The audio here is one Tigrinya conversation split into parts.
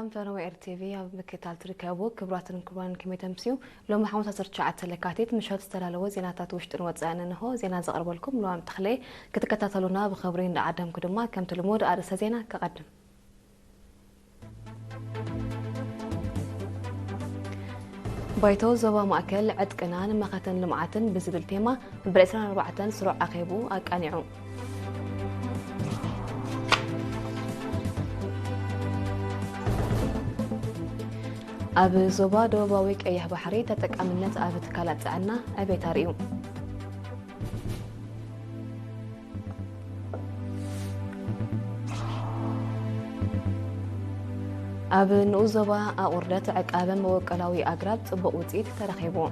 سلام فنوي RTV بكتال تركبو كبراتن كبران كمية تمسيو لو محاولة ترجعت لكاتيت مشهد استلالو زيناتات وشتر واتزان انه زينات زقرب لكم لو عم تخلي كتكتاتلونا بخبرين لعدم كدما كم تلمود عرسة زينة كقدم بايتو زوا مأكل عد كنان مختن لمعتن بزبل تيما برئيسان 4 سرع عقيبو أكانيعو أب زوبا دوباويك أيه بحري تتكاملت أب تكالات عنا أبي تاريو أب نوزوبا أوردت عقابا موكلاوي أقرب طبق وزيد ترخيبون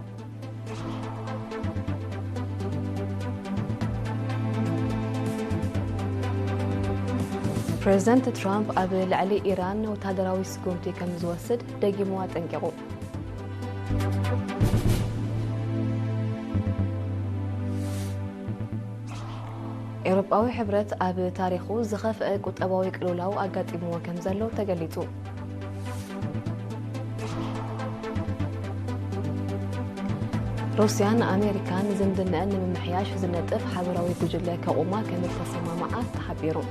بريزيدنت ترامب أب لعلي إيران وتهدراوي سكومتي كم زوسد دقي موات انقبو إوروباوي حبرت أب تاريخو زخف قطباوي قلولاو أقاطيمو كم زلو تقليتو روسيان أمريكان زمدنا أن من محياش زنطف حبراوي قجلة كأوما كم التصمامات تحبيرو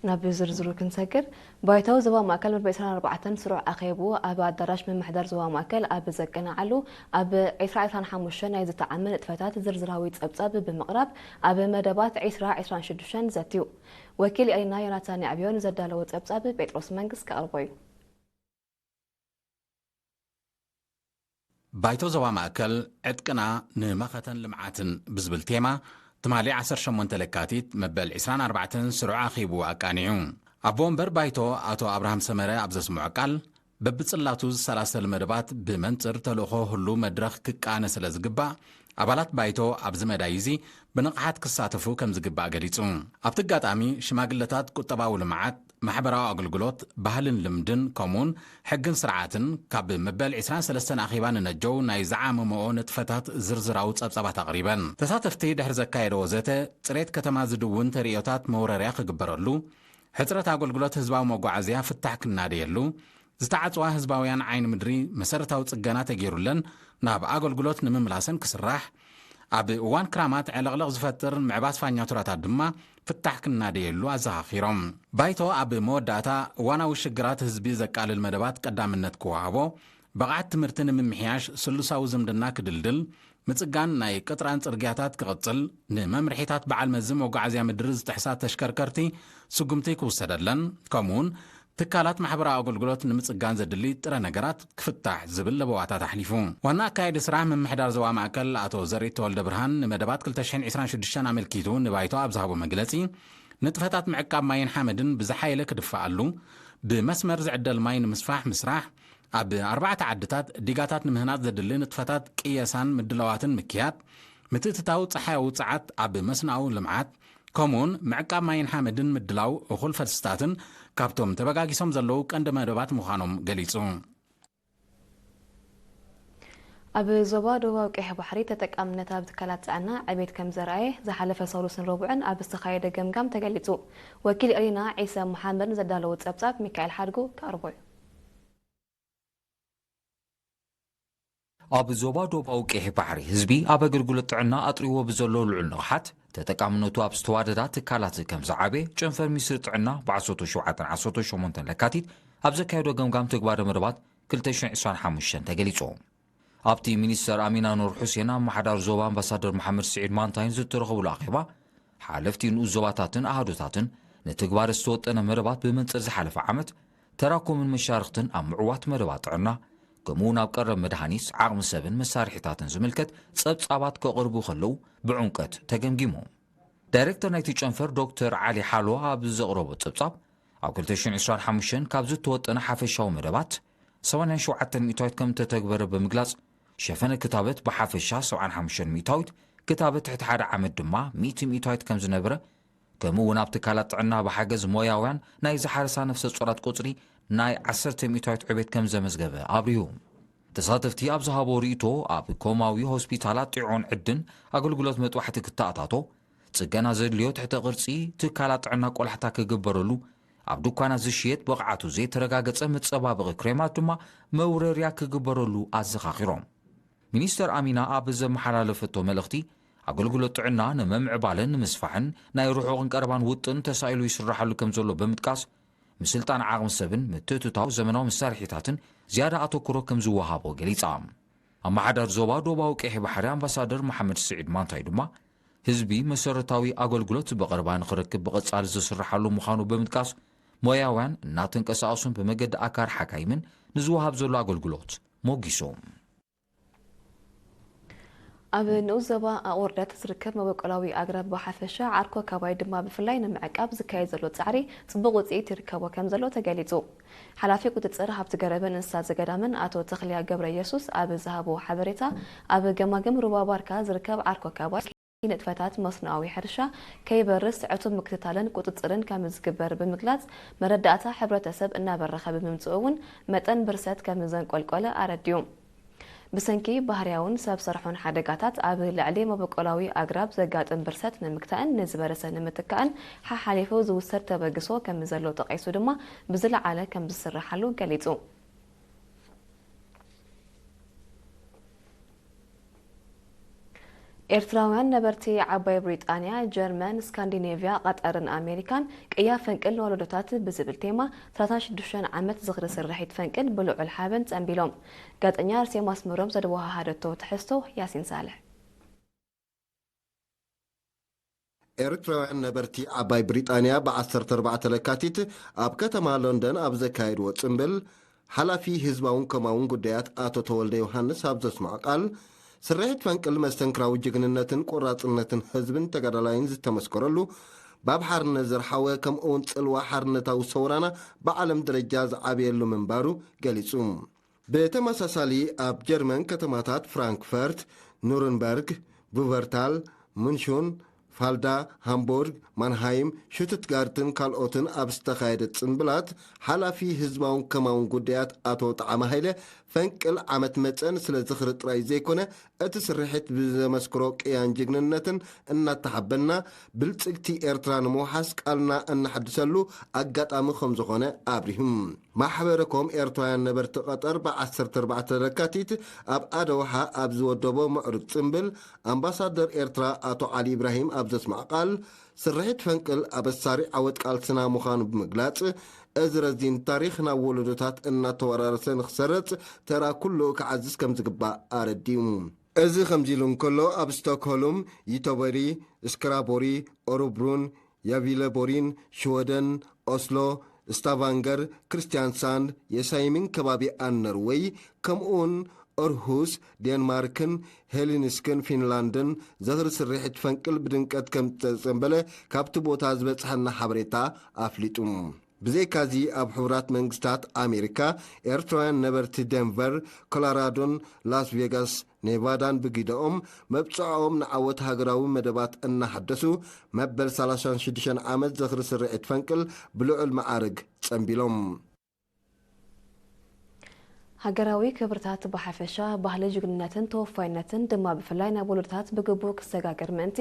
نبي زرزرو كنسكر بايتو زوا ماكل بربيسان 4 سرع أخيبو أب الدراش من محضر زوا ماكل أب زكنا علو أب إسرائيل حموشن إذا تعمل اتفتات زرزراوي تقبصاب بمقرب أب مدبات إسرائيل شدوشن زتيو وكيل أينا يوناتان عبيون زدالو تقبصاب بيتروس منغس كأربوي بايتو زوا ماكل عدكنا نمختن لمعاتن بزبل تيما تمالي 18 لكاتيت مبل 24 سرعة خيبو أكانيعون أبوان بايتو أتو أبراهام سمرة أبزس معقال ببتصلاتو 3 المدبات بمنصر تلوخو هلو مدرخ ككانة سلزقبا أبالات بايتو أبز مدايزي بنقحات كساتفو كم زقبا قليتون أبتقات أمي شماقلتات كتباو لمعات محبراو أقلقلوت بهلن لمدن كومون حقن سرعاتن كاب مبال 23 أخيبان نجو ناي زعام مؤون فتات زرزراو تصابصابا تقريبا تساتفتي دحر زكايد وزته تريت كتما زدوون تريوتات موررياق قبرلو حترت أقلقلوت هزباو موقعزيا فتحك الناديلو زتعصوا هزباويان عين مدري مسارتاو صقانات غيرولن ناب أقلقلوت نمملاسن كسراح أب وان كرامات علاقلق زفتر معباس فانياتورات دما فتح كنا ديلو أزاخيرهم بايتو أب موداتا وانا وشجرات هزبي زكال المدبات قدام النت كوابو بقعت تمرتن من محياش سلساو زمدنا كدلدل متصقان ناي قطران صرقياتات كغطل نممرحيتات بعال مزم وقعزيا مدرز تحسات تشكركرتي سقمتي كوسددلن كومون تكالات محبرا أقولقلوت نمتصقان زدلي ترى نقرات كفتح زبل لبواتا تحليفون وانا كايد سراح من محدار زوا معكل أتو زريت تولد برهان نمدبات كل تشحين 26 عمل كيتون نبايتو أبزهابو مقلتي نتفتات معكاب ماين حامدن بزحايلة كدفعلو بمسمر زعدل ماين مسفاح مسراح أب 4 عدتات ديقاتات نمهنات زدلي نتفتات كياسان مدلواتن مكيات متتتاو صحاو صعات أب مسناو لمعات كومون معكاب ماين حامدن مدلاو وخل فرستاتن كابتوم تبقاقي سمزلو كاند مدبات مخانم قليصون أب زوبا دوباوك بحري تتكامنتا بتكالات عنا عبيد كم زرعيه زحلفة صولوسن ربعن أب استخايدة قمقام تقليصو وكيل أرينا عيسى محمد زدالو تسابساب ميكايل حارقو كأربوي أب زوبا دوباوك بحري هزبي أب قلقلت عنا أطريو بزلو العنوحات تتكامنتو أب ستواددات تكالات كم زعابي جنفر ميسرت عنا بعصوتو شوعاتن عصوتو شومونتن لكاتيت أب زكايدو قمقام تقبار مربات كلتشن عصان حاموشن تقليصو أبتي مينيستر أمينة نور حسين محدار زوبا أمباسادر محمد سعيد مانتاين زترغبو الأخيبا حالفتي نو زوباتاتن أهدوتاتن نتقبار الصوت أنا مربات بمنصر زحالف عمت تراكم من مشارختن أم معوات مربات عنا كمون أبقرب مدهانيس عقم 7 مسارحتاتن زملكت صابات كقربو خلو بعنقت تقمقيمو دايركتور نايتي جنفر دكتور علي حالو بزقربو صاب أو كلتشن 25 كابزو توطنا حافشاو مربات سواء شوعتن ميتويت كم تتقبر بمقلاص شفنا كتابت بحافشا سواء 5 ميتويت كتابت تحت حدا عمد دما 100 ميتويت كم زنبره كمو نابتكالات عنا بحاجز موياوان ناي زحارسا نفس الصورات قطري ناي 10 ميتويت عبيد كم زمزقبه أبريوم تساتفتي أبزهابو ريتو أب كوماوي هوسبيتالات طيعون عدن أقلقلوت متوحتك التأتاتو ጽገና ዘድልዮ ትሕተ ቅርጺ ትካላት ጥዕና ቆላሕታ ክግበረሉ ኣብ ድኳናት ዝሽየጥ ብቕዓቱ ዘይተረጋገጸ መጸባበቒ ክሬማት ድማ መውረርያ ክግበረሉ ኣዘኻኺሮም። ሚኒስተር ኣሚና ኣብ ዘመሓላለፈቶ መልእኽቲ ኣገልግሎት ጥዕና ንመምዕባልን ንምስፋሕን ናይ ርሑቕን ቀረባን ውጥን ተሳኢሉ ይስራሓሉ ከም ዘሎ ብምጥቃስ ምስልጣን ዓቕሚ ሰብን ምትእትታው ዘመናዊ መሳርሒታትን ዝያዳ ኣተኩሮ ከም ዝወሃቦ ገሊጻ። ኣመሓዳር ዞባ ደቡባዊ ቀይሕ ባሕሪ ኣምባሳደር መሓመድ ስዒድ ማንታይ ድማ ህዝቢ መሰረታዊ ኣገልግሎት ብቐረባ ንኽረክብ ብቐጻሊ ዝስራሓሉ ምዃኑ ብምጥቃስ ሞያውያን እናተንቀሳቐሱን ብመገዲ ኣካር ሓካይምን ንዝወሃብ ዘሎ ኣገልግሎት ሞጊሶም። ኣብ ንዑስ ዞባ ኣወርዳት ዝርከብ መበቆላዊ ኣግራብ ብሓፈሻ ዓርኮ ከባቢ ድማ ብፍላይ ንምዕቃብ ዝካየድ ዘሎ ጻዕሪ ጽቡቕ ውጽኢት ይርከቦ ከም ዘሎ ተገሊጹ። ሓላፊ ቁጥጥር ሃብቲ ገረብን እንስሳት ዘገዳምን ኣቶ ተኽልያ ገብረ ኢየሱስ ኣብ ዝሃቦ ሓበሬታ ኣብ ገማገም ሩባ ባርካ ዝርከብ ዓርኮ ከባቢ ንጥፈታት መስኖኣዊ ሕርሻ ከይበርስ ዕቱብ ምክትታልን ቁጥጥርን ከም ዝግበር ብምግላጽ መረዳእታ ሕብረተሰብ እናበረኸ ብምምጽኡ እውን መጠን ብርሰት ከም ዘንቆልቆለ ኣረድዩ። ብሰንኪ ባህርያውን ሰብ ሰርሖን ሓደጋታት ኣብ ልዕሊ መበቆላዊ ኣግራብ ዘጋጥም ብርሰት ንምክታእን ንዝበረሰ ንምትካእን ሓሓሊፉ ዝውሰድ ተበግሶ ከም ዘሎ ጠቒሱ ድማ ብዝለዓለ ከም ዝስራሓሉ ገሊጹ። ኤርትራውያን ነበርቲ ዓባይ ብሪጣንያ፣ ጀርመን፣ ስካንዲኔቪያ፣ ቀጠርን ኣሜሪካን ቅያፍ ፈንቅል ንወለዶታት ብዝብል ቴማ 36 ዓመት ዝኽሪ ስርሒት ፈንቅል ብልዑል ሓበን ጸንቢሎም። ጋዜጠኛ ኣርሴማ ኣስመሮም ዘደወሃደቶ ትሕዝቶ ያሲን ሳልሕ። ኤርትራውያን ነበርቲ ዓባይ ብሪጣንያ ብ14 ለካቲት ኣብ ከተማ ሎንደን ኣብ ዘካየድዎ ጽምብል ሓላፊ ህዝባውን ከማውን ጉዳያት ኣቶ ተወልደ ዮሃንስ ኣብ ዘስማዕ ቃል ስርሒት ፈንቅል መስተንክራዊ ጅግንነትን ቆራጽነትን ህዝብን ተጋዳላይን ዝተመስከረሉ ባብ ሓርነት ዘርሓወ ከምኡውን ጽልዋ ሓርነታዊ ሰውራና ብዓለም ደረጃ ዝዓብየሉ ምንባሩ ገሊጹ። ብተመሳሳሊ ኣብ ጀርመን ከተማታት ፍራንክፈርት፣ ኑርንበርግ፣ ቡቨርታል፣ ሙንሹን፣ ፋልዳ፣ ሃምቡርግ፣ ማንሃይም፣ ሹትትጋርትን ካልኦትን ኣብ ዝተኻየደ ጽምብላት ሓላፊ ህዝባውን ከማውን ጉዳያት ኣቶ ጣዕመ ሃይለ ፈንቅል ዓመት መፀን ስለ ዝኽሪ ጥራይ ዘይኮነ እቲ ስርሒት ብዘመስክሮ ቅያን ጅግንነትን እናተሓበና ብልጽግቲ ኤርትራ ንምውሓስ ቃልና እናሐድሰሉ ኣጋጣሚ ከም ዝኾነ ኣብሪሁም። ማሕበረኮም ኤርትራውያን ነበርቲ ቀጠር ብ14 ለካቲት ኣብ ኣደውሓ ኣብ ዝወደቦ ምዕሩግ ጽምብል ኣምባሳደር ኤርትራ ኣቶ ዓሊ ኢብራሂም ኣብ ዘስማዕ ቃል ስርሒት ፈንቅል ኣበሳሪ ዓወት ቃልስና ምዃኑ ብምግላጽ እዚ ረዚን ታሪኽ ናብ ወለዶታት እናተወራረሰ ንኽሰርጽ ተራ ኩሉ ክዓዝዝ ከም ዝግባእ ኣረዲሙ። እዚ ከምዚ ኢሉ እንከሎ ኣብ ስቶክሆልም፣ ይቶበሪ፣ ስክራቦሪ፣ ኦሮብሩን፣ ያቪለቦሪን፣ ሽወደን፣ ኦስሎ፣ ስታቫንገር፣ ክርስቲያንሳንድ፣ የሳይሚን ከባቢ ኣንኖርዌይ ከምኡውን ኦርሁስ ዴንማርክን ሄሊንስክን ፊንላንድን ዘኽሪ ስርሒት ፈንቅል ብድንቀት ከም ተጸንበለ ካብቲ ቦታ ዝበጽሐና ሓበሬታ ኣፍሊጡ። ብዘይካዚ ኣብ ሕቡራት መንግስታት ኣሜሪካ ኤርትራውያን ነበርቲ ደንቨር፣ ኮሎራዶን ላስ ቬጋስ ኔቫዳን ብጊደኦም መብጽዖም ንዓወት ሃገራዊ መደባት እናሓደሱ መበል 36 ዓመት ዘኽሪ ስርሒት ፈንቅል ብልዑል መዓርግ ጸንቢሎም። ሃገራዊ ክብርታት ብሓፈሻ ባህሊ ጅግንነትን ተወፋይነትን ድማ ብፍላይ ናብ ወለዶታት ብግቡእ ክሰጋገር ምእንቲ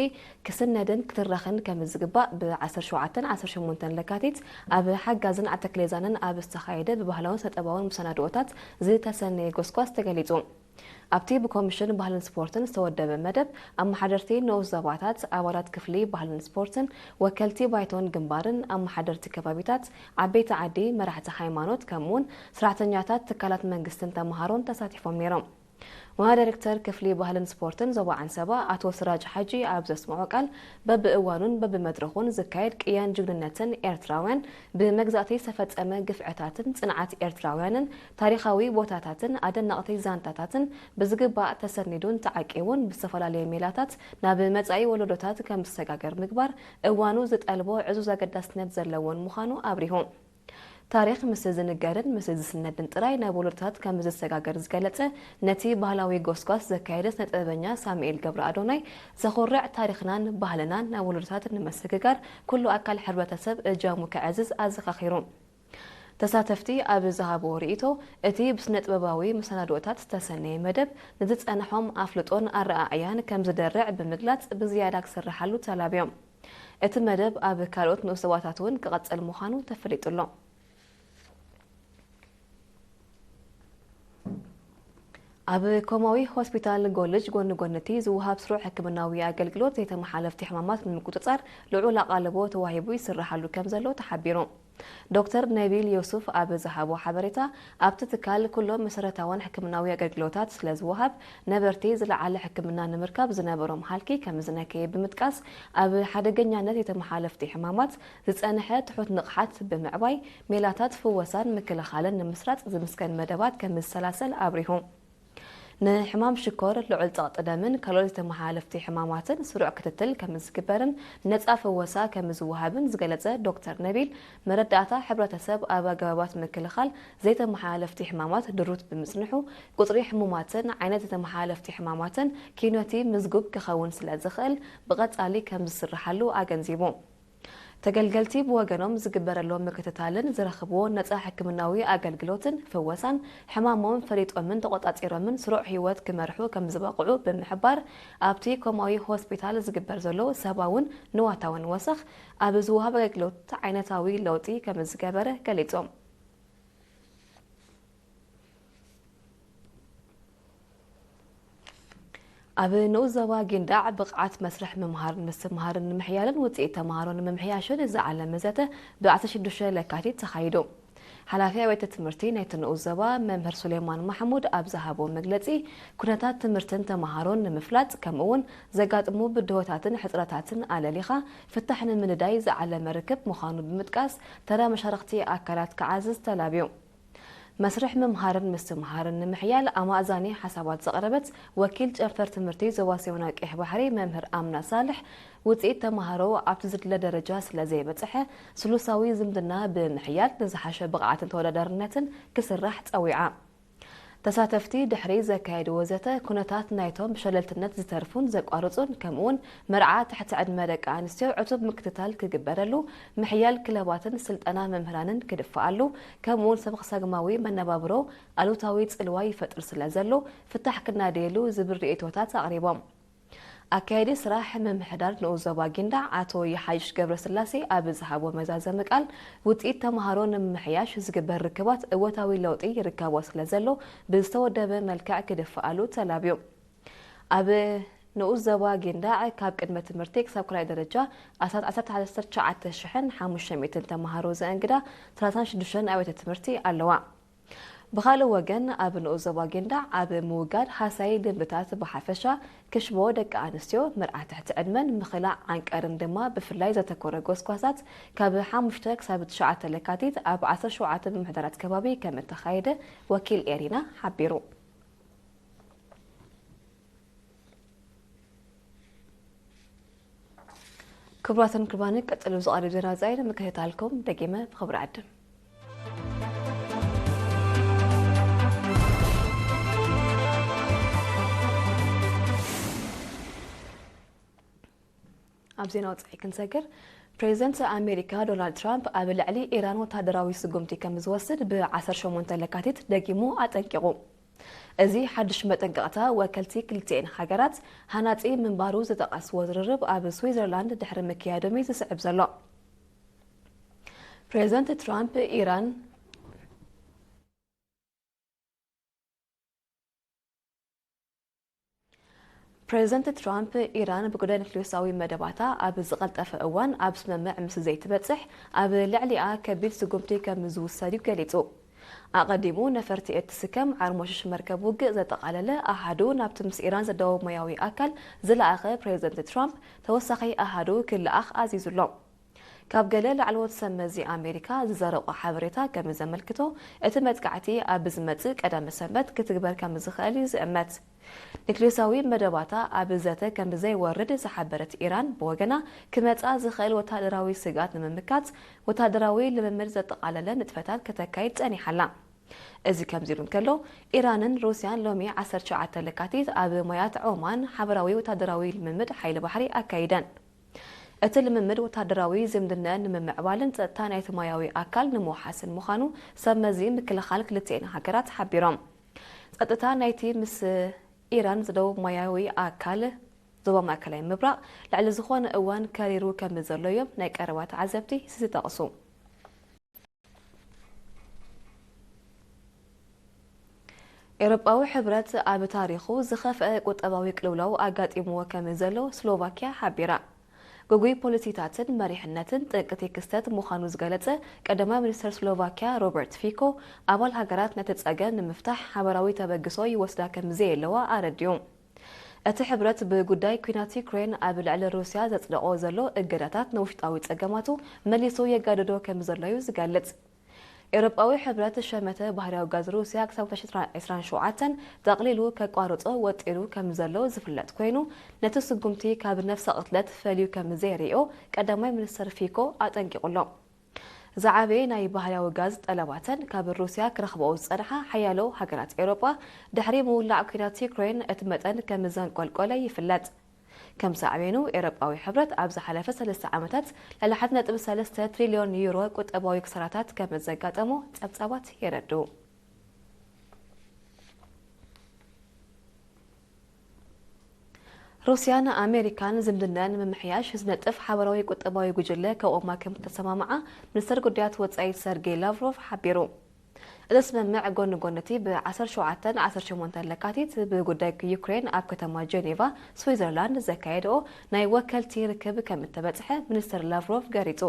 ክስነድን ክትረኽን ከም ዝግባእ ብ17-18 ለካቲት ኣብ ሓጋዝን ዓተክሌዛንን ኣብ ዝተኻየደ ብባህላውን ሰጠባውን መሰናድኦታት ዝተሰነየ ጎስጓስ ተገሊጹ። ኣብቲ ብኮሚሽን ባህልን ስፖርትን ዝተወደበ መደብ ኣመሓደርቲ ንዑስ ዞባታት፣ ኣባላት ክፍሊ ባህልን ስፖርትን፣ ወከልቲ ባይቶን ግንባርን፣ ኣመሓደርቲ ከባቢታት፣ ዓበይቲ ዓዲ፣ መራሕቲ ሃይማኖት ከምኡውን ስራሕተኛታት ትካላት መንግስትን ተመሃሮን ተሳቲፎም ነይሮም። ዋና ዳይሬክተር ክፍሊ ባህልን ስፖርትን ዞባ ዓንሰባ ኣቶ ስራጅ ሓጂ ኣብ ዘስምዖ ቃል በብእዋኑን በብመድረኹን ዝካየድ ቅያን ጅግንነትን ኤርትራውያን ብመግዛእቲ ዝተፈጸመ ግፍዕታትን ጽንዓት ኤርትራውያንን ታሪኻዊ ቦታታትን ኣደናቕቲ ዛንታታትን ብዝግባእ ተሰኒዱን ተዓቂቡን ብዝተፈላለየ ሜላታት ናብ መጻኢ ወለዶታት ከም ዝሰጋገር ምግባር እዋኑ ዝጠልቦ ዕዙዝ ኣገዳስነት ዘለዎን ምዃኑ ኣብሪሁ። ታሪኽ ምስ ዝንገርን ምስ ዝስነድን ጥራይ ናብ ወለዶታት ከም ዝሰጋገር ዝገለጸ ነቲ ባህላዊ ጎስጓስ ዘካየደ ስነ-ጥበበኛ ሳሙኤል ገብረ ኣዶናይ ዘኹርዕ ታሪኽናን ባህልናን ናብ ወለዶታት ንምስግጋር ኩሉ ኣካል ሕብረተሰብ እጃሙ ክዕዝዝ ኣዘኻኺሩ። ተሳተፍቲ ኣብ ዝሃብዎ ርእይቶ እቲ ብስነ-ጥበባዊ መሰናድኦታት ዝተሰነየ መደብ ንዝጸንሖም ኣፍልጦን ኣረኣእያን ከም ዝደርዕ ብምግላጽ ብዝያዳ ክስርሓሉ ተላብዮም። እቲ መደብ ኣብ ካልኦት ንኡሰባታት እውን ክቐጽል ምዃኑ ተፈሊጡሎ ኣብ ኮማዊ ሆስፒታል ጎልጅ ጎንጎንቲ ዝውሃብ ስሩዕ ሕክምናዊ ኣገልግሎት ዘይተመሓለፍቲ ሕማማት ንምቁፅጻር ልዑል ኣቓልቦ ተዋሂቡ ይስራሓሉ ከም ዘሎ ተሓቢሩ ዶክተር ነቢል ዮሱፍ ኣብ ዝሃቦ ሓበሬታ ኣብቲ ትካል ኩሎም መሰረታውን ሕክምናዊ ኣገልግሎታት ስለ ዝውሃብ ነበርቲ ዝለዓለ ሕክምና ንምርካብ ዝነበሮም ሃልኪ ከም ዝነከየ ብምጥቃስ ኣብ ሓደገኛነት የተመሓለፍቲ ሕማማት ዝጸንሐ ትሑት ንቕሓት ብምዕባይ ሜላታት ፍወሳን ምክልኻልን ንምስራጽ ዝምስከን መደባት ከም ዝሰላሰል ኣብሪሁ ንሕማም ሽኮር ልዑል ጸቕጢ ደምን ካልኦት ዝተመሓለፍቲ ሕማማትን ስሩዕ ክትትል ከም ዝግበርን ነጻ ፍወሳ ከም ዝውሃብን ዝገለጸ ዶክተር ነቢል መረዳእታ ሕብረተሰብ ኣብ ኣገባባት ምክልኻል ዘይተመሓለፍቲ ሕማማት ድሩት ብምጽንሑ ቁጽሪ ሕሙማትን ዓይነት የተመሓለፍቲ ሕማማትን ኪነቲ ምዝጉብ ክኸውን ስለ ዝኽእል ብቐጻሊ ከም ዝስርሓሉ ኣገንዚቡ ተገልገልቲ ብወገኖም ዝግበረሎም ምክትታልን ዝረኽብዎ ነጻ ሕክምናዊ ኣገልግሎትን ፍወሳን ሕማሞም ፈሊጦምን ተቆጻጺሮምን ስሩዕ ህይወት ክመርሑ ከም ዝበቕዑ ብምሕባር ኣብቲ ኮማዊ ሆስፒታል ዝግበር ዘሎ ሰብኣውን ንዋታውን ወሰኽ ኣብ ዝውሃብ ኣገልግሎት ዓይነታዊ ለውጢ ከም ዝገበረ ገሊጾም ኣብ ንኡስ ዞባ ጊንዳዕ ብቕዓት መስርሕ ምምሃርን ምስትምሃርን ንምሕያልን ውፅኢት ተምሃሮን ንምምሕያሽን ዝዓለመ ዘተ ብ16 ለካቲት ተኻይዱ ሓላፊ ቤት ትምህርቲ ናይቲ ንኡስ ዞባ መምህር ሱሌማን ማሕሙድ ኣብ ዝሃቦ መግለጺ ኩነታት ትምህርትን ተምሃሮን ንምፍላጥ ከምኡውን ዘጋጥሙ ብድሆታትን ሕፅረታትን ኣለሊኻ ፍታሕ ንምንዳይ ዝዓለመ ርክብ ምዃኑ ብምጥቃስ ተራ መሻርክቲ ኣካላት ክዓዝዝ ተላብዩ መስርሕ ምምሃርን ምስትምሃርን ንምሕያል ኣማእዛኒ ሓሳባት ዘቕረበት ወኪል ጨንፈር ትምህርቲ ዞባ ሰሜን ቀይሕ ባሕሪ መምህር ኣምና ሳልሕ ውፅኢት ተምሃሮ ኣብቲ ዝድለ ደረጃ ስለ ዘይበጽሐ ስሉሳዊ ዝምድና ብምሕያል ንዝሓሸ ብቕዓትን ተወዳዳርነትን ክስራሕ ጸዊዓ ተሳተፍቲ ድሕሪ ዘካየድዎ ዘተ ኩነታት ናይቶም ብሸለልትነት ዝተርፉን ዘቋርጹን ከምኡውን መርዓ ትሕቲ ዕድመ ደቂ ኣንስትዮ ዕቱብ ምክትታል ክግበረሉ ምሕያል ክለባትን ስልጠና መምህራንን ክድፍኣሉ ከምኡውን ሰብኺሰግማዊ መነባብሮ ኣሉታዊ ጽልዋ ይፈጥር ስለ ዘሎ ፍታሕ ክናደየሉ ዝብል ርእቶታት ኣቕሪቦም ኣካይዲ ስራሕ ምምሕዳር ንኡስ ዞባ ጊንዳዕ ኣቶ ይሓይሽ ገብረስላሴ ኣብ ዝሃቦ መዛዘመ ቃል ውፅኢት ተምሃሮ ንምሕያሽ ዝግበር ርክባት እወታዊ ለውጢ ይርከቦ ስለ ዘሎ ብዝተወደበ መልክዕ ክድፍኣሉ ተላብዩ ኣብ ንኡስ ዞባ ጊንዳዕ ካብ ቅድመ ትምህርቲ ክሳብ ካልኣይ ደረጃ 19500 ተምሃሮ ዘእንግዳ 36 ኣብያተ ትምህርቲ ኣለዋ ብኻልእ ወገን ኣብ ንኡስ ዞባ ጊንዳዕ ኣብ ምውጋድ ሃሳይ ልምብታት ብሓፈሻ ክሽቦ ደቂ ኣንስትዮ መርዓ ትሕቲ ዕድመን ምኽላዕ ዓንቀርን ድማ ብፍላይ ዘተኮረ ጎስጓሳት ካብ 5 ክሳብ 9 ለካቲት ኣብ 17 ምምሕዳራት ከባቢ ከም እተኻየደ ወኪል ኤሪና ሓቢሩ ክቡራትን ክቡራንን ቀጥሉ ዝቐርብ ዜና ዛይር ምክትታልኩም ደጊመ ብኽብሪ ዓድም ኣብ ዜና ወጻኢ ክንሰግር ፕሬዚደንት ኣሜሪካ ዶናልድ ትራምፕ ኣብ ልዕሊ ኢራን ወታደራዊ ስጉምቲ ከም ዝወስድ ብ18 ለካቲት ደጊሙ ኣጠንቂቑ እዚ ሓድሽ መጠንቀቕታ ወከልቲ ክልቲአን ሃገራት ሃናጺ ምንባሩ ዝጠቐስዎ ዝርርብ ኣብ ስዊዘርላንድ ድሕሪ ምክያዶም ዝስዕብ ዘሎ ፕሬዚደንት ትራምፕ ኢራን ብጉዳይ ኒክሌሳዊ መደባታ ኣብ ዝቐልጠፈ እዋን ኣብ ስምምዕ ምስ ዘይትበጽሕ ኣብ ልዕሊኣ ከቢድ ስጉምቲ ከም ዝውሰድ ገሊጹ ኣቐዲሙ ነፈርቲ እትስከም ዓርሞሽሽ መርከብ ውግእ ዘጠቓለለ ኣሃዱ ናብቲ ምስ ኢራን ዘደወ ሞያዊ ኣካል ዝለኣኸ ፕሬዚደንት ትራምፕ ተወሳኺ ኣሃዱ ክለኣኽ ኣዚዙሎ ካብ ገለ ላዕለዎት ሰመዚ ኣሜሪካ ዝዘረቑ ሓበሬታ ከም ዘመልክቶ እቲ መጥቃዕቲ ኣብ ዝመጽእ ቀዳመ ሰንበት ክትግበር ከም ዝኽእል ዝእመት ኒክሌሳዊ መደባታ ኣብ ዘተ ከም ዘይወርድ ዝሓበረት ኢራን ብወገና ክመጻ ዝኽእል ወታደራዊ ስጋት ንምምካት ወታደራዊ ልምምድ ዘጠቓለለ ንጥፈታት ከተካይድ ጸኒሓላ እዚ ከምዚ ኢሉ እንከሎ ኢራንን ሩስያን ሎሚ 19 ለካቲት ኣብ ሞያት ዖማን ሓበራዊ ወታደራዊ ልምምድ ሓይሊ ባሕሪ ኣካይደን እቲ ልምምድ ወታደራዊ ዝምድነን ንምዕባልን ጸጥታ ናይቲ ሞያዊ ኣካል ንምውሓስን ምዃኑ ሰመዚ ምክልኻል ክልቲአን ሃገራት ሓቢሮም ጸጥታ ናይቲ ምስ ኢራን ዝደው ሞያዊ ኣካል ዞባ ማእከላይ ምብራቕ ልዕሊ ዝኾነ እዋን ከሪሩ ከም ዘሎ እዮም ናይ ቀረባ ተዓዘብቲ ዝጠቕሱ ኤውሮጳዊ ሕብረት ኣብ ታሪኹ ዝኸፍአ ቁጠባዊ ቅልውላው ኣጋጢምዎ ከም ዘሎ ስሎቫክያ ሓቢራ ጉጉይ ፖሊሲታትን መሪሕነትን ጥንቅቲ ክስተት ምዃኑ ዝገለጸ ቀዳማይ ሚኒስትር ስሎቫክያ ሮበርት ፊኮ ኣባል ሃገራት ነቲ ፀገም ንምፍታሕ ሓበራዊ ተበግሶ ይወስዳ ከም ዘየለዋ ኣረድዩ እቲ ሕብረት ብጉዳይ ኩናት ዩክሬን ኣብ ልዕሊ ሩስያ ዘጽድቆ ዘሎ እገዳታት ንውሽጣዊ ፀገማቱ መሊሱ የጋደዶ ከም ዘሎ እዩ ዝገልጽ ኤውሮጳዊ ሕብረት ሸመተ ባህርያዊ ጋዝ ሩስያ ክሳብ 2027 ተቕሊሉ ከቋርጾ ወጢሩ ከም ዘሎ ዝፍለጥ ኮይኑ ነቲ ስጉምቲ ካብ ነፍሰ ቅትለት ፈልዩ ከም ዘይርኦ ቀዳማይ ሚኒስትር ፊኮ ኣጠንቂቑሎ ዝዓበየ ናይ ባህርያዊ ጋዝ ጠለባትን ካብ ሩስያ ክረኽብኦ ዝጸንሓ ሓያሎ ሃገራት ኤውሮጳ ድሕሪ ምውላዕ ኩናት ዩክሬን እቲ መጠን ከም ዘንቆልቆለ ይፍለጥ ከም ሳዕቤኑ ኤውሮጳዊ ሕብረት ኣብ ዝሓለፈ 3 ዓመታት ልዕሊ 1.3 ትሪልዮን ዩሮ ቁጠባዊ ክሳራታት ከም ዘጋጠሞ ጸብጻባት የረድኡ ሩስያን ኣሜሪካን ዝምድናን ምምሕያሽ ዝነጥፍ ሓበራዊ ቁጠባዊ ጉጅለ ከቆማ ከም ተሰማምዓ ሚኒስትር ጉዳያት ወጻኢ ሰርጌይ ላቭሮቭ ሓቢሩ እዚ ስምምዕ ጎኒ ጎነቲ ብ17-18 ለካቲት ብጉዳይ ዩክሬን ኣብ ከተማ ጀኔቫ ስዊዘርላንድ ዘካየድኦ ናይ ወከልቲ ርክብ ከም እተበጽሐ ሚኒስትር ላቭሮቭ ገሪጹ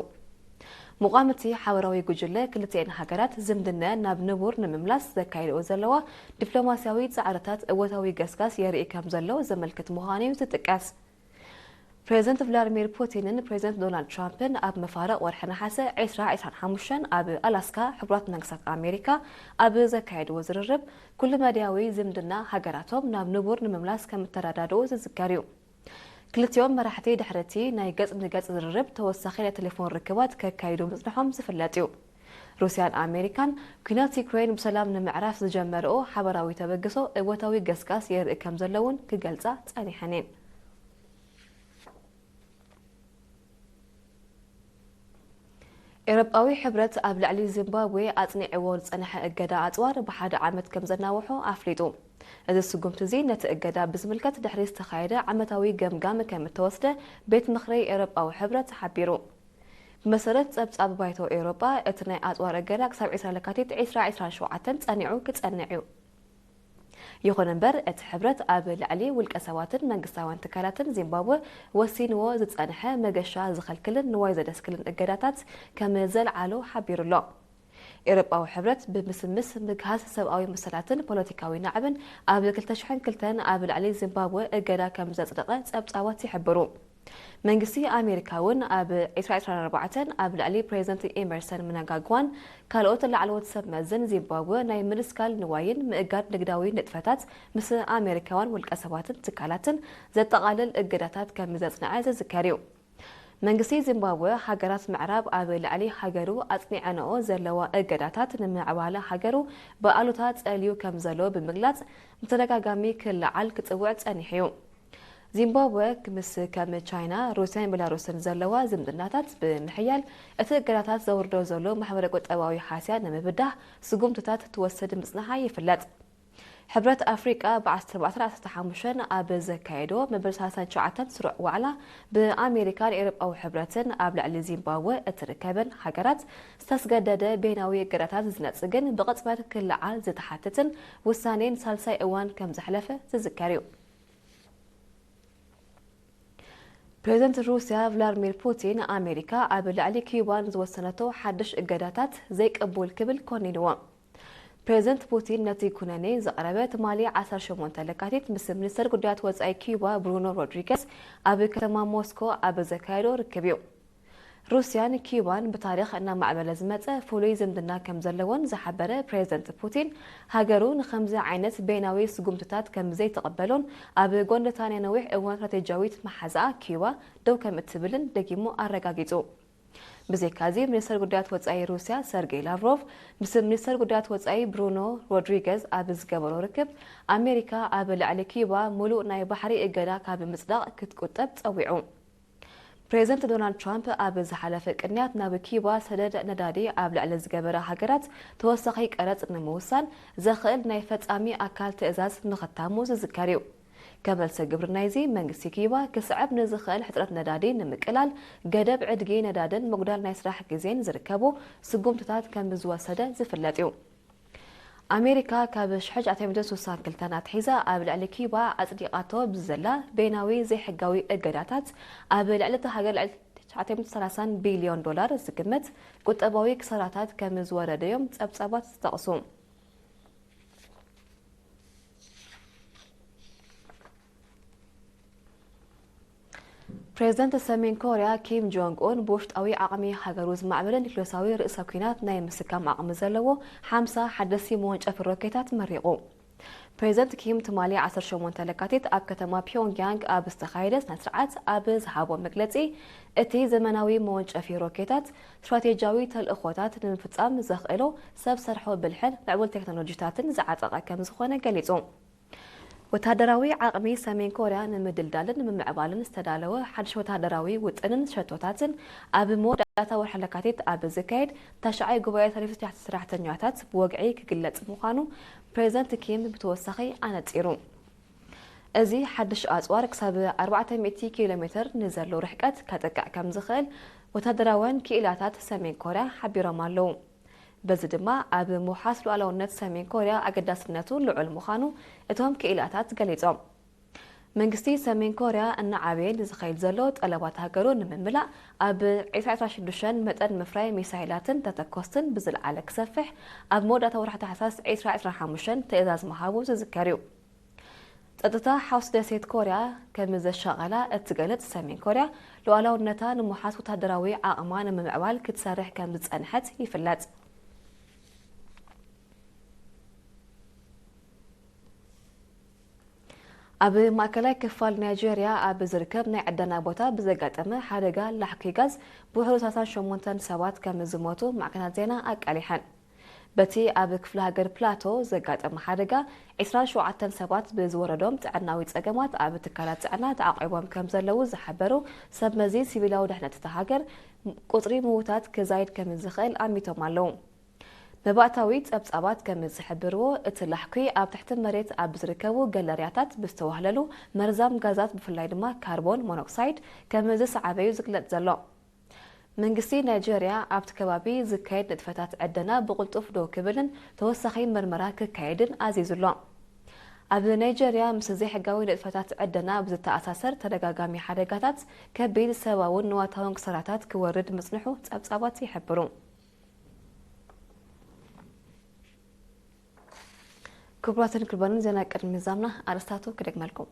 ሙቃምቲ ሓበራዊ ጉጅለ ክልቲአን ሃገራት ዝምድና ናብ ንቡር ንምምላስ ዘካየድኦ ዘለዋ ዲፕሎማስያዊ ጻዕርታት እወታዊ ገስጋስ የርኢ ከም ዘሎ ዘመልክት ምዃኑ ዝጥቀስ ፕሬዚደንት ቭላድሚር ፑቲንን ፕሬዚደንት ዶናልድ ትራምፕን ኣብ መፋረቕ ወርሒ ነሓሰ 2025 ኣብ ኣላስካ ሕቡራት መንግስታት ኣሜሪካ ኣብ ዘካየድዎ ዝርርብ ኩሉ መድያዊ ዝምድና ሃገራቶም ናብ ንቡር ንምምላስ ከም እተረዳድኡ ዝዝከር እዩ ክልቲኦም መራሕቲ ድሕርቲ ናይ ገጽ ንገጽ ዝርርብ ተወሳኺ ናይ ቴሌፎን ርክባት ከካይዱ ምጽንሖም ዝፍለጥ እዩ ሩስያን ኣሜሪካን ኩናት ዩክሬን ብሰላም ንምዕራፍ ዝጀመርኦ ሓበራዊ ተበግሶ እወታዊ ገስጋስ የርኢ ከም ዘለውን ክገልጻ ጸኒሐን እየን ኤውሮጳዊ ሕብረት ኣብ ልዕሊ ዚምባብዌ ኣጽኒዕዎ ዝጸንሐ እገዳ ኣጽዋር ብሓደ ዓመት ከም ዘናውሖ ኣፍሊጡ እዚ ስጉምቲ እዚ ነቲ እገዳ ብዝምልከት ድሕሪ ዝተኻየደ ዓመታዊ ገምጋም ከም እተወስደ ቤት ምኽሪ ኤውሮጳዊ ሕብረት ሓቢሩ ብመሰረት ጸብጻብ ባይቶ ኤውሮጳ እቲ ናይ ኣጽዋር እገዳ ክሳብ 20 ለካቲት 2027 ጸኒዑ ክጸንዕ እዩ ይኹን እምበር እቲ ሕብረት ኣብ ልዕሊ ውልቀ ሰባትን መንግስታውያን ትካላትን ዚምባብዌ ወሲንዎ ዝጸንሐ መገሻ ዝኸልክልን ንዋይ ዘደስክልን እገዳታት ከም ዘልዓሎ ሓቢሩሎ ኤውሮጳዊ ሕብረት ብምስምስ ምግሃዝ ሰብኣዊ መሰላትን ፖለቲካዊ ናዕብን ኣብ 2002 ኣብ ልዕሊ ዚምባብዌ እገዳ ከም ዘጽደቐ ጸብጻባት ይሕብሩ መንግስቲ ኣሜሪካ እውን ኣብ 2024 ኣብ ልዕሊ ፕሬዚደንት ኤመርሰን ምናጋግዋን ካልኦት ላዕለዎት ሰብ መዘን ዚምባብዌ ናይ ምንስካል ንዋይን ምእጋድ ንግዳዊ ንጥፈታት ምስ ኣሜሪካውያን ውልቀ ሰባትን ትካላትን ዘጠቓልል እገዳታት ከም ዘጽንዐ ዝዝከር እዩ መንግስቲ ዚምባብዌ ሃገራት ምዕራብ ኣብ ልዕሊ ሃገሩ ኣጽኒዐንኦ ዘለዋ እገዳታት ንምዕባለ ሃገሩ ብኣሉታ ጸልዩ ከም ዘሎ ብምግላጽ ብተደጋጋሚ ክለዓል ክጽውዕ ጸኒሑ እዩ ዚምባብዌ ምስ ከም ቻይና ሩስያን ቤላሩስን ዘለዋ ዝምድናታት ብምሕያል እቲ እገዳታት ዘውርዶ ዘሎ ማሕበረ ቁጠባዊ ሓስያ ንምብዳህ ስጉምትታት ትወስድ ምጽናሓ ይፍለጥ ሕብረት ኣፍሪቃ ብ1415 ኣብ ዘካየዶ መበል 39 ስሩዕ ዋዕላ ብኣሜሪካን ኤውሮጳዊ ሕብረትን ኣብ ልዕሊ ዚምባብዌ እትርከበን ሃገራት ዝተስገደደ ቤናዊ እገዳታት ዝነጽግን ብቕጽበት ክለዓል ዝተሓትትን ውሳኔን ሳልሳይ እዋን ከም ዘሕለፈ ዝዝከር እዩ ፕሬዚደንት ሩስያ ቭላድሚር ፑቲን ኣሜሪካ ኣብ ልዕሊ ኩባን ዝወሰነቶ ሓድሽ እገዳታት ዘይቅቡል ክብል ኮኒንዎ ፕሬዚደንት ፑቲን ነቲ ኩነኔ ዘቕረበ ትማሊ 18 ለካቲት ምስ ሚኒስትር ጉዳያት ወጻኢ ኩባ ብሩኖ ሮድሪገስ ኣብ ከተማ ሞስኮ ኣብ ዘካየዶ ርክብ እዩ ሩስያን ኩባን ብታሪኽ እናማዕበለ ዝመጸ ፍሉይ ዝምድና ከም ዘለዎን ዝሓበረ ፕሬዚደንት ፑቲን ሃገሩ ንኸምዚ ዓይነት ቤናዊ ስጉምትታት ከም ዘይተቐበሎን ኣብ ጎንደታን ነዊሕ እዋን ስትራቴጂያዊት መሓዛኣ ኩባ ደው ከም እትብልን ደጊሙ ኣረጋጊጹ ብዘይካዚ ሚኒስትር ጉዳያት ወጻኢ ሩስያ ሰርጌይ ላቭሮቭ ምስ ሚኒስትር ጉዳያት ወጻኢ ብሩኖ ሮድሪገዝ ኣብ ዝገበሮ ርክብ ኣሜሪካ ኣብ ልዕሊ ኩባ ሙሉእ ናይ ባሕሪ እገዳ ካብ ምጽዳቕ ክትቁጠብ ጸዊዑ ፕሬዚደንት ዶናልድ ትራምፕ ኣብ ዝሓለፈ ቅንያት ናብ ኩባ ሰደድ ነዳዲ ኣብ ልዕሊ ዝገበረ ሃገራት ተወሳኺ ቀረጽ ንምውሳን ዘኽእል ናይ ፈጻሚ ኣካል ትእዛዝ ምኽታሙ ዝዝከር እዩ كمل سجبرنا يزي منجسي كيبا كسعب نزخل حترات ندادين نمكلال قدب عدقي ندادن مقدال نايسراح جزين زركبو سقوم تتات كان بزواسدة زفلاتيو أمريكا كابش حج أتمدن سوسان كلتنا تحيزة قبل على كيبا أصدقاته بزلا بيناوي زي حقاوي الجداتات قبل على تهاجر على 30 بليون دولار زكمت قلت أبوي كسراتات كمزورة ديوم تأبصابات تقصوم بريزيدنت سامين كوريا كيم جونغ اون بوشت قوي عقمي حجروز معمل نيكلوساوي رئيس كينات ناي مسكام عقم زلو 5 حدثي مونجف الروكيتات مريقو بريزيدنت كيم تمالي 10 شمون تلكاتيت اب كتما بيونغ يانغ اب استخايدس نسرعات اب زهابو مقلصي اتي زمناوي مونجف روكيتات استراتيجياوي تلأخوتات نفصام زخئلو سب سرحو بالحل لعول تكنولوجياتن زعاطقه كم زخونه قليصو وتهدراوي عقمي سامين كوريا نمدلدالن ممعبالن استدالوه حدش وتهدراوي وطنن شتوتاتن اب مود داتا وحلكاتيت اب زكايد تشعي قبايا ثالث تحت سراحتنياتات بوقعي كقلص مخانو بريزيدنت كيم بتوسخي انصيرو ازي حدش اصوار كسب 400 كيلومتر نزلو رحقت كتقع كم زخل وتهدراوان كيلاتات سامين كوريا حبيرمالو بز دما اب محاسلو على سامين كوريا اقداسنتو لعل مخانو اتهم كيلاتات قليصوم منغستي سامين كوريا ان عابيل زخيل زلو طلبات هاجرو نمملا اب 2026 متن مفراي ميسايلاتن تتكوستن بزلعله كسفح اب مودا تورحت حساس 2025 تئزاز محابو تذكريو تطتا حوس دسيت كوريا كمز الشغله اتقلت سامين كوريا لو على ونتان محاسو تهدراوي عقمان ممعوال كتسارح كم تصنحت يفلات اب ماكلاي كفال نيجيريا اب زركب ناي عدنا بوتا بزغاطمه حدغا لحكي غاز بحروساتان شمونتن سبات كم زموتو معكنات زينا اقاليحن بتي اب كفل هاجر بلاتو زغاطمه حدغا 27 سبات بزوردوم تعناوي صقمات اب تكالات تعنا تعقيبهم كم زلو زحبرو سب مزي سيبيلاو دحنت تهاجر قطري موتات كزايد كم زخيل اميتو مالو مباتاوي تصبصابات كم زحبرو اتلحقي اب تحت المريت اب زركبو جالرياتات بستوهللو مرزام غازات بفلاي دما كربون مونوكسيد كم زصعبيو زقلت زلو منغسي نيجيريا اب تكبابي زكايد نتفتات عدنا بقلطف دو كبلن توسخي مرمرا كايدن ازيزلو اب نيجيريا مسزي حقاوي نتفتات عدنا بزتاساسر تدغاغامي حدغاتات كبيد سباون نواتاون كسراتات كورد مصنحو تصبصابات يحبرو كبراتن كربانن زينا قدم نظامنا ارستاتو كدغمالكم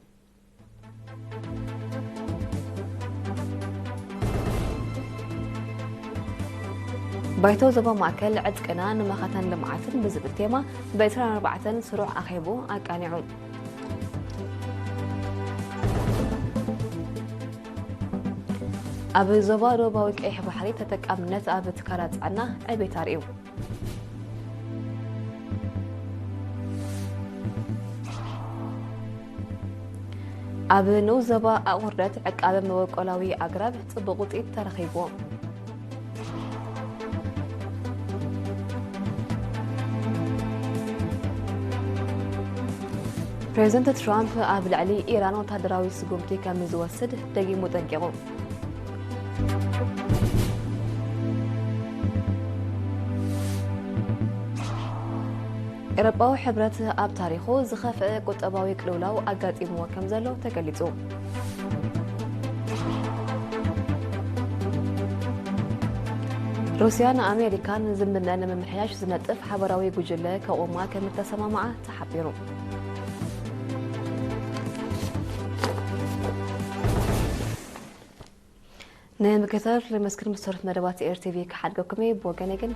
بايتو زبا ماكل عدقنا نمختن لمعاتن بزبل تيما بيتران 4 سروع اخيبو اقانعو اب زبا روباوي قيح بحري تتقامنت اب تكارات عنا عبيتاريو اب نو زبا اقردت عقاب موقلاوي اقرب صبقوطيت ترخيبو بريزيدنت ترامب اب العلي ايران وتهدراوي سقومتي كم زوسد دقي مطنققو إرباو حبرت اب تاريخو زخف قطباوي كلولاو اقاطيمو كم زلو تقليصو روسيان امريكان زمنا ممحياش زنطف حبراوي بوجله كوما كم تسمع تحبيرو نعم كثر لمسكن مستورة مدبات ار تي في كحدكم بوغانيغن